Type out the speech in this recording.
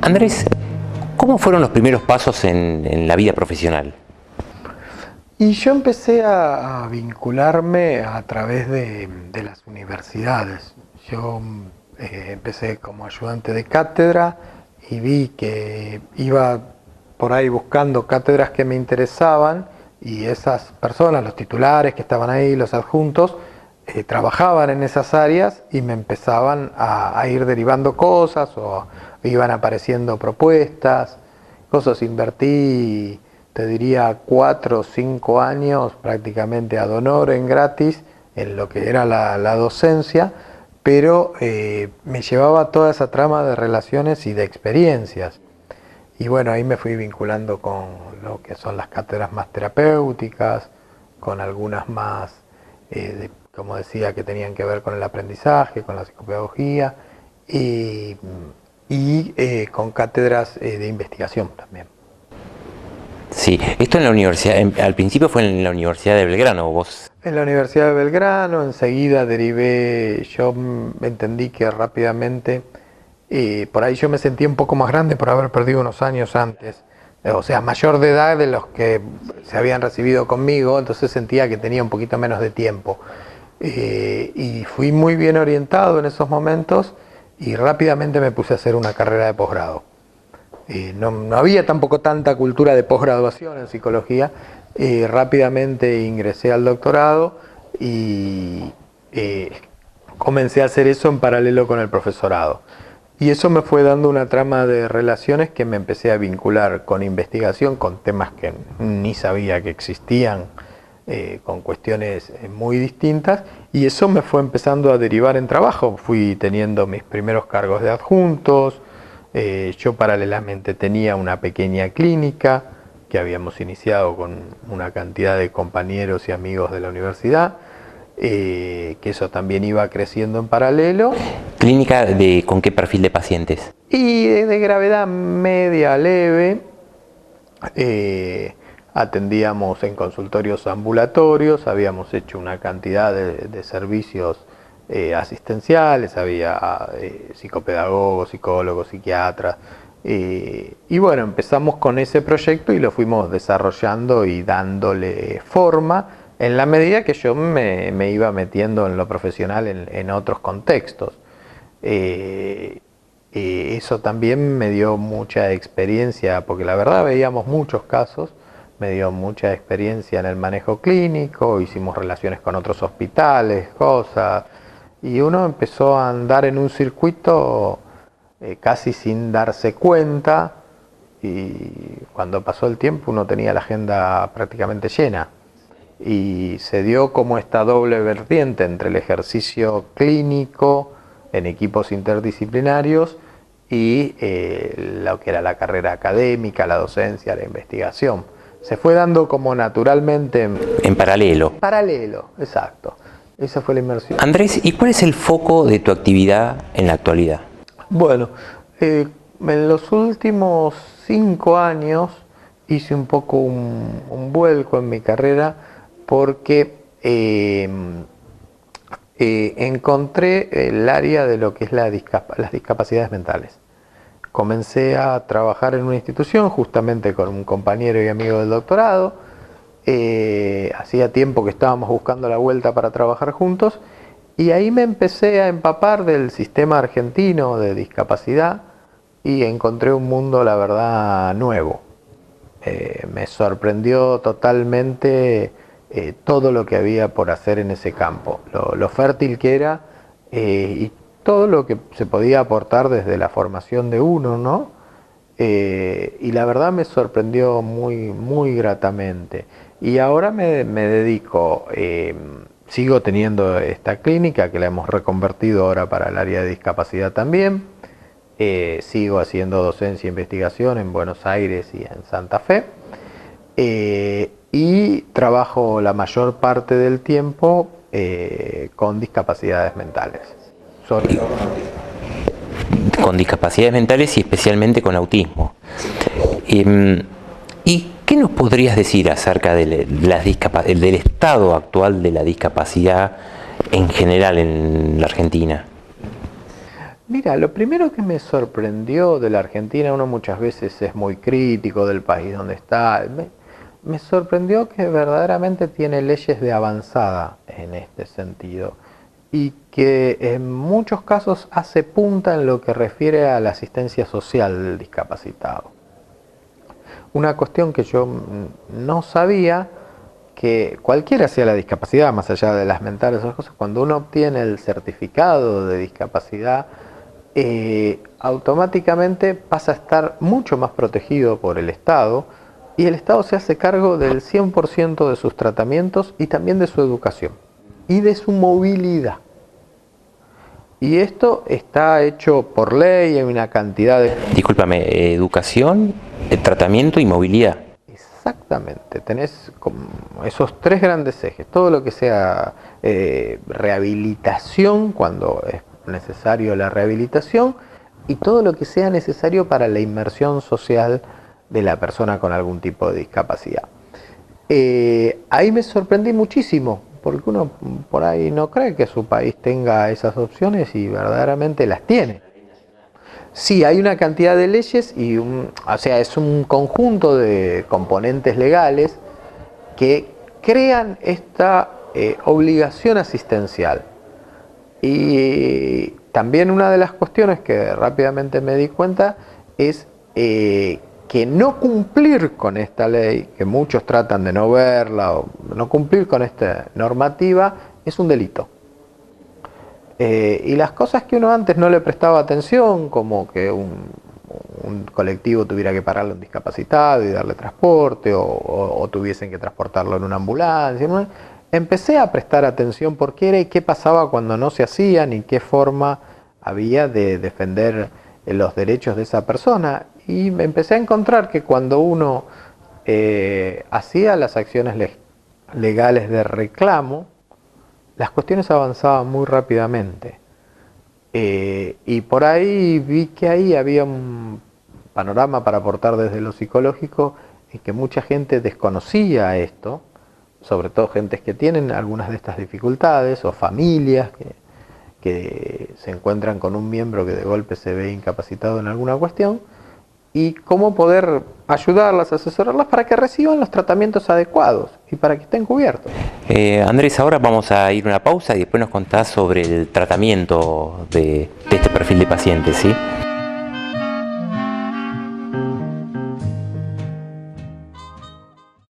Andrés, ¿cómo fueron los primeros pasos en la vida profesional? Y yo empecé a vincularme a través de las universidades. Yo empecé como ayudante de cátedra y vi que iba por ahí buscando cátedras que me interesaban, y esas personas, los titulares que estaban ahí, los adjuntos, trabajaban en esas áreas y me empezaban a ir derivando cosas, o iban apareciendo propuestas, cosas. Invertí, te diría, 4 o 5 años prácticamente ad honorem gratis en lo que era la docencia, pero me llevaba toda esa trama de relaciones y de experiencias. Y bueno, ahí me fui vinculando con lo que son las cátedras más terapéuticas, con algunas más, como decía, que tenían que ver con el aprendizaje, con la psicopedagogía, y con cátedras de investigación también. Sí, esto en la universidad, al principio fue en la Universidad de Belgrano, vos. En la Universidad de Belgrano, enseguida derivé, yo entendí que rápidamente, por ahí yo me sentía un poco más grande por haber perdido unos años antes, o sea, mayor de edad de los que se habían recibido conmigo, entonces sentía que tenía un poquito menos de tiempo. Y fui muy bien orientado en esos momentos y rápidamente me puse a hacer una carrera de posgrado. No había tampoco tanta cultura de posgraduación en psicología. Rápidamente ingresé al doctorado y comencé a hacer eso en paralelo con el profesorado. Y eso me fue dando una trama de relaciones que me empecé a vincular con investigación, con temas que ni sabía que existían, con cuestiones muy distintas, y eso me fue empezando a derivar en trabajo. Fui teniendo mis primeros cargos de adjuntos. Yo paralelamente tenía una pequeña clínica que habíamos iniciado con una cantidad de compañeros y amigos de la universidad, que eso también iba creciendo en paralelo. ¿Clínica con qué perfil de pacientes? Y de gravedad media leve. Atendíamos en consultorios ambulatorios, habíamos hecho una cantidad de servicios asistenciales, había psicopedagogos, psicólogos, psiquiatras, y bueno, empezamos con ese proyecto y lo fuimos desarrollando y dándole forma en la medida que yo me iba metiendo en lo profesional en otros contextos. Eso también me dio mucha experiencia, porque la verdad veíamos muchos casos. Me dio mucha experiencia en el manejo clínico, hicimos relaciones con otros hospitales, cosas, y uno empezó a andar en un circuito casi sin darse cuenta, y cuando pasó el tiempo uno tenía la agenda prácticamente llena, y se dio como esta doble vertiente entre el ejercicio clínico en equipos interdisciplinarios y lo que era la carrera académica, la docencia, la investigación. Se fue dando como naturalmente. En paralelo. Paralelo, exacto. Esa fue la inmersión. Andrés, ¿y cuál es el foco de tu actividad en la actualidad? Bueno, en los últimos 5 años hice un poco un vuelco en mi carrera, porque encontré el área de lo que es las discapacidades mentales. Comencé a trabajar en una institución justamente con un compañero y amigo del doctorado. Hacía tiempo que estábamos buscando la vuelta para trabajar juntos, y ahí me empecé a empapar del sistema argentino de discapacidad y encontré un mundo, la verdad, nuevo. Me sorprendió totalmente todo lo que había por hacer en ese campo, lo fértil que era, y todo lo que se podía aportar desde la formación de uno, ¿no? Y la verdad me sorprendió muy, muy gratamente. Y ahora me dedico, sigo teniendo esta clínica que la hemos reconvertido ahora para el área de discapacidad también. Sigo haciendo docencia e investigación en Buenos Aires y en Santa Fe. Y trabajo la mayor parte del tiempo con discapacidades mentales. Con discapacidades mentales y especialmente con autismo. ¿Y qué nos podrías decir acerca de del estado actual de la discapacidad en general en la Argentina? Mira, lo primero que me sorprendió de la Argentina, uno muchas veces es muy crítico del país donde está, me sorprendió que verdaderamente tiene leyes de avanzada en este sentido y que en muchos casos hace punta en lo que refiere a la asistencia social del discapacitado. Una cuestión que yo no sabía, que cualquiera sea la discapacidad, más allá de las mentales o las cosas, cuando uno obtiene el certificado de discapacidad, automáticamente pasa a estar mucho más protegido por el Estado y el Estado se hace cargo del 100% de sus tratamientos y también de su educación y de su movilidad. Y esto está hecho por ley en una cantidad de... Discúlpame, educación, tratamiento y movilidad. Exactamente, tenés como esos tres grandes ejes, todo lo que sea rehabilitación, cuando es necesario la rehabilitación, y todo lo que sea necesario para la inmersión social de la persona con algún tipo de discapacidad. Ahí me sorprendí muchísimo, porque uno por ahí no cree que su país tenga esas opciones y verdaderamente las tiene. Sí, hay una cantidad de leyes y o sea, es un conjunto de componentes legales que crean esta obligación asistencial. Y también una de las cuestiones que rápidamente me di cuenta es que no cumplir con esta ley, que muchos tratan de no verla o no cumplir con esta normativa, es un delito. Y las cosas que uno antes no le prestaba atención, como que un colectivo tuviera que pararle a un discapacitado y darle transporte, o tuviesen que transportarlo en una ambulancia, ¿no? Empecé a prestar atención por qué era y qué pasaba cuando no se hacían y qué forma había de defender los derechos de esa persona. Y me empecé a encontrar que cuando uno hacía las acciones legales de reclamo, las cuestiones avanzaban muy rápidamente. Y por ahí vi que ahí había un panorama para aportar desde lo psicológico en que mucha gente desconocía esto, sobre todo gentes que tienen algunas de estas dificultades o familias que se encuentran con un miembro que de golpe se ve incapacitado en alguna cuestión, y cómo poder ayudarlas, asesorarlas para que reciban los tratamientos adecuados y para que estén cubiertos. Andrés, ahora vamos a ir a una pausa y después nos contás sobre el tratamiento de este perfil de pacientes, ¿sí?